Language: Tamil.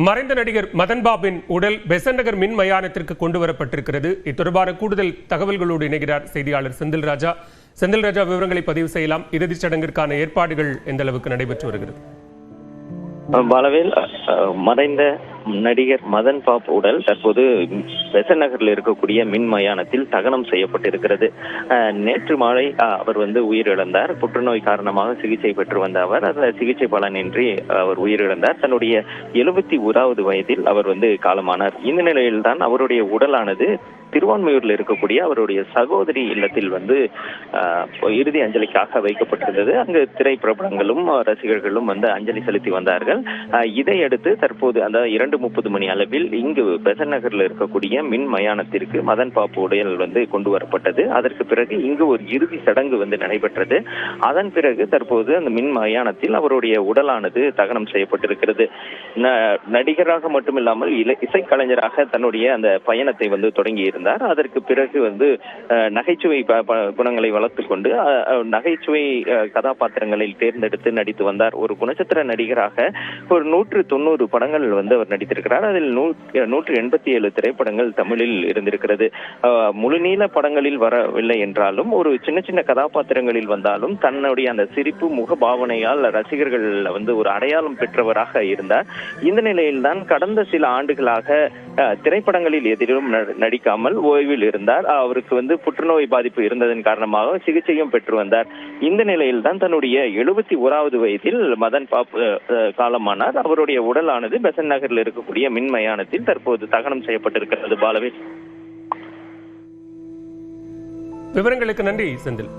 மறைந்த நடிகர் மதன்பாபின் உடல் பெசன்ட் நகர் மின் மயானத்திற்கு கொண்டு வரப்பட்டிருக்கிறது. இது கூடுதல் தகவல்களோடு இணைகிறார் செய்தியாளர் செந்தில் ராஜா. செந்தில் ராஜா, விவரங்களை பதிவு செய்யலாம். இறுதிச் சடங்கிற்கான ஏற்பாடுகள் எந்த அளவுக்கு நடைபெற்று வருகிறது? பாலவேல், மறைந்த நடிகர் மதன் பாப் உடல் தற்போது பெசன்ட் நகரில் இருக்கக்கூடிய மின் மயானத்தில் தகனம் செய்யப்பட்டிருக்கிறது. நேற்று மாலை அவர் உயிரிழந்தார். புற்றுநோய் காரணமாக சிகிச்சை பெற்று வந்த அவர் அந்த சிகிச்சை பலனின்றி அவர் உயிரிழந்தார். தன்னுடைய 71வது வயதில் அவர் காலமானார். இந்த நிலையில்தான் அவருடைய உடலானது திருவான்மையூரில் இருக்கக்கூடிய அவருடைய சகோதரி இல்லத்தில் இறுதி அஞ்சலிக்காக வைக்கப்பட்டிருந்தது. அங்கு திரைப்பிரபலங்களும் ரசிகர்களும் அஞ்சலி செலுத்தி வந்தார்கள். இதையடுத்து தற்போது அந்த 2:30 மணி அளவில் இங்கு பெசன்ட் நகரில் இருக்கக்கூடிய மின் மயானத்திற்கு மதன் பாப்பு உடல் கொண்டு வரப்பட்டது. அதற்கு பிறகு இங்கு ஒரு இறுதி சடங்கு நடைபெற்றது. அதன் பிறகு தற்போது அந்த மின் மயானத்தில் அவருடைய உடலானது தகனம் செய்யப்பட்டிருக்கிறது. நடிகராக மட்டுமில்லாமல் இசைக்கலைஞராக தன்னுடைய அந்த பயணத்தை தொடங்கி இருந்தார். அதற்கு பிறகு நகைச்சுவை குணங்களை வளர்த்துக் கொண்டு நகைச்சுவை கதாபாத்திரங்களில் தேர்ந்தெடுத்து நடித்து வந்தார். ஒரு குணச்சித்திர நடிகராக ஒரு 190 படங்கள் அவர் நடித்திருக்கிறார். அதில் 187 திரைப்படங்கள் தமிழில் இருந்திருக்கிறது. முழுநீள படங்களில் வரவில்லை என்றாலும் ஒரு சின்ன சின்ன கதாபாத்திரங்களில் வந்தாலும் தன்னுடைய அந்த சிரிப்பு முக பாவனையால் ரசிகர்கள் ஒரு அடையாளம் பெற்றவராக இருந்தார். இந்த நிலையில்தான் கடந்த சில ஆண்டுகளாக திரைப்படங்களில் எதிலும் நடிக்காமல் ஓய்வில் இருந்தார். அவருக்கு புற்றுநோய் பாதிப்பு இருந்ததன் காரணமாக சிகிச்சையும் பெற்று வந்தார். இந்த நிலையில் தான் தன்னுடைய 71வது வயதில் மதன் பாப் காலமானார். அவருடைய உடலானது பெசன்ட் நகரில் இருக்கக்கூடிய மின் மயானத்தில் தற்போது தகனம் செய்யப்பட்டிருக்கிறது. பாலவேல், விவரங்களுக்கு நன்றி செந்தில்.